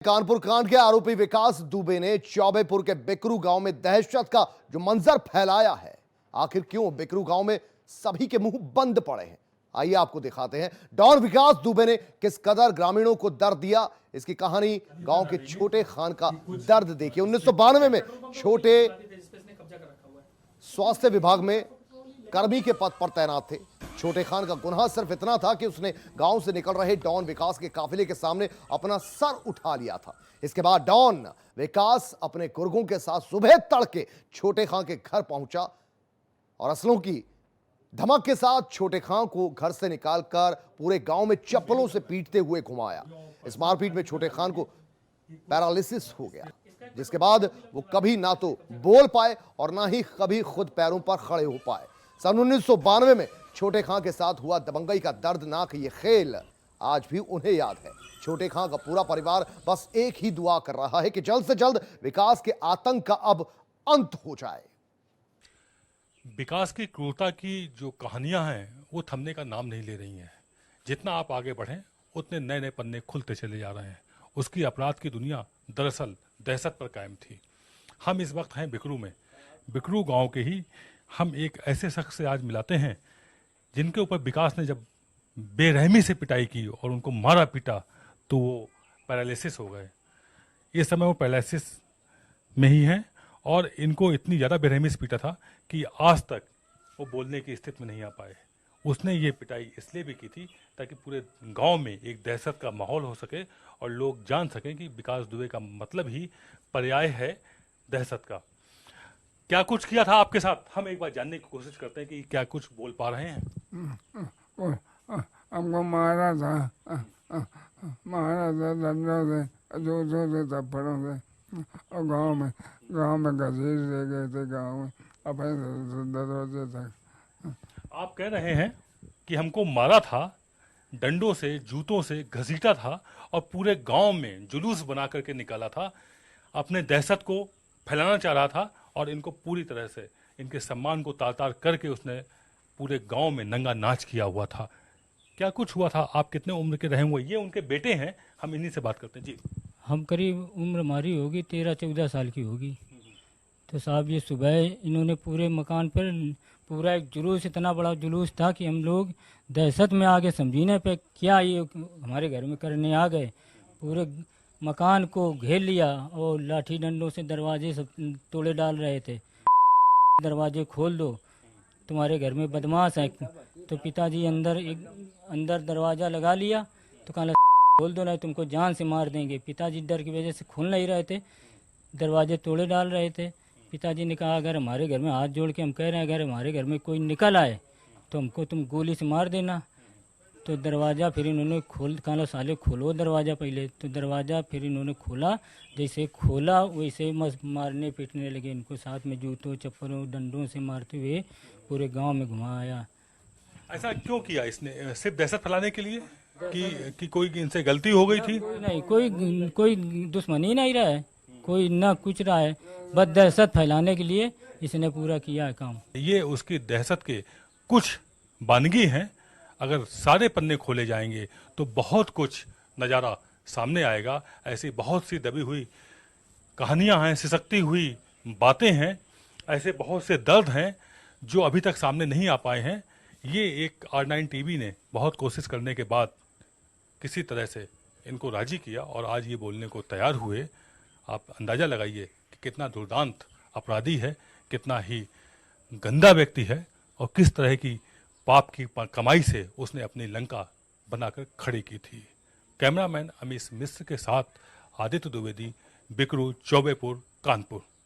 कानपुर कांड के आरोपी विकास दुबे ने चौबेपुर के बिकरू गांव में दहशत का जो मंजर फैलाया है। आखिर क्यों बिकरू गांव में सभी के मुंह बंद पड़े हैं, आइए आपको दिखाते हैं। डॉन विकास दुबे ने किस कदर ग्रामीणों को दर्द दिया, इसकी कहानी गांव के छोटे खान का दर्द देखिए। 1992 में छोटे स्वास्थ्य विभाग में कर्मी के पद पर तैनात थे। छोटे खान का गुनाह सिर्फ इतना था कि उसने गांव से निकल रहे डॉन विकास के काफिले के सामने अपना सर उठा लिया था। इसके बाद डॉन विकास अपने गुर्गों के साथ सुबह तड़के छोटे खान के घर पहुंचा और असलों की धमक के साथ छोटे खान को घर से निकालकर पूरे गांव में चप्पलों से पीटते हुए घुमाया। इस मारपीट में छोटे खान को पैरालिसिस हो गया, जिसके बाद वो कभी ना तो बोल पाए और ना ही कभी खुद पैरों पर खड़े हो पाए। सन 1992 में छोटे खां के साथ हुआ दबंगई का दर्दनाक ये खेल आज भी उन्हें याद है। छोटे खां का पूरा परिवार बस एक ही दुआ कर रहा है कि जल्द से जल्द विकास के आतंक का अब अंत हो जाए। विकास की क्रूरता की जो कहानियां हैं वो थमने का नाम नहीं ले रही हैं। जितना आप आगे बढ़ें उतने नए नए पन्ने खुलते चले जा रहे हैं। उसकी अपराध की दुनिया दरअसल दहशत पर कायम थी। हम इस वक्त हैं बिकरू में। बिकरू गांव के ही हम एक ऐसे शख्स से आज मिलाते हैं जिनके ऊपर विकास ने जब बेरहमी से पिटाई की और उनको मारा पीटा तो वो पैरालिसिस हो गए। इस समय वो पैरालिसिस में ही हैं और इनको इतनी ज़्यादा बेरहमी से पीटा था कि आज तक वो बोलने की स्थिति में नहीं आ पाए। उसने ये पिटाई इसलिए भी की थी ताकि पूरे गांव में एक दहशत का माहौल हो सके और लोग जान सकें कि विकास दुबे का मतलब ही पर्याय है दहशत का। क्या कुछ किया था आपके साथ, हम एक बार जानने की कोशिश करते हैं कि क्या कुछ बोल पा रहे हैं। हमको मारा था, डंडों से, जूतों से, थप्पड़ों से और गांव में घसीट ले गए थे। गांव में अपने दरवाजे तक। आप कह रहे हैं कि हमको मारा था, डंडों से, जूतों से घसीटा था और पूरे गांव में जुलूस बना करके निकाला था। अपने दहशत को फैलाना चाह रहा था और इनको पूरी तरह से इनके सम्मान को तार-तार करके उसने पूरे गांव में नंगा नाच किया हुआ था। क्या कुछ हुआ था, आप कितने उम्र के रहे हुए? ये उनके बेटे हैं, हम इन्हीं से बात करते हैं। जी, हम करीब उम्र हमारी होगी 13-14 साल की होगी। तो साहब ये सुबह इन्होंने पूरे मकान पर पूरा एक जुलूस, इतना बड़ा जुलूस था कि हम लोग दहशत में आगे समझीने पे क्या ये हमारे घर में करने आ गए। पूरे मकान को घेर लिया और लाठी डंडों से दरवाजे सब तोड़े डाल रहे थे। दरवाजे खोल दो, तुम्हारे घर में बदमाश है। तो पिताजी अंदर दरवाज़ा लगा लिया तो कहा खोल दो नहीं तुमको जान से मार देंगे। पिताजी डर की वजह से खोल नहीं रहे थे, दरवाजे तोड़े डाल रहे थे। पिताजी ने कहा अगर हमारे घर में हाथ जोड़ के हम कह रहे हैं अगर हमारे घर में कोई निकल आए तो हमको तुम गोली से मार देना। तो दरवाज़ा फिर इन्होंने कहा साले खोलो दरवाज़ा पहले। तो दरवाज़ा फिर इन्होंने खोला, जैसे खोला वैसे मारने पीटने लगे इनको, साथ में जूतों चप्पलों डंडों से मारते हुए पूरे गांव में घुमाया। ऐसा क्यों किया इसने? सिर्फ दहशत फैलाने के लिए कि कोई इनसे गलती हो गई थी? नहीं, कोई दुश्मनी नहीं रहा है, कोई ना कुछ रहा है, बस दहशत फैलाने के लिए इसने पूरा किया है काम। ये उसकी दहशत के कुछ बानगी हैं। अगर सारे पन्ने खोले जाएंगे तो बहुत कुछ नज़ारा सामने आएगा। ऐसी बहुत सी दबी हुई कहानियां हैं, सिसकती हुई बातें हैं, ऐसे बहुत से दर्द हैं जो अभी तक सामने नहीं आ पाए हैं। ये एक R9 टीवी ने बहुत कोशिश करने के बाद किसी तरह से इनको राजी किया और आज ये बोलने को तैयार हुए। आप अंदाज़ा लगाइए कि कितना दुर्दांत अपराधी है, कितना ही गंदा व्यक्ति है और किस तरह की पाप की कमाई से उसने अपनी लंका बनाकर खड़ी की थी। कैमरामैन अमीश मिश्र के साथ आदित्य द्विवेदी, बिकरू, चौबेपुर, कानपुर।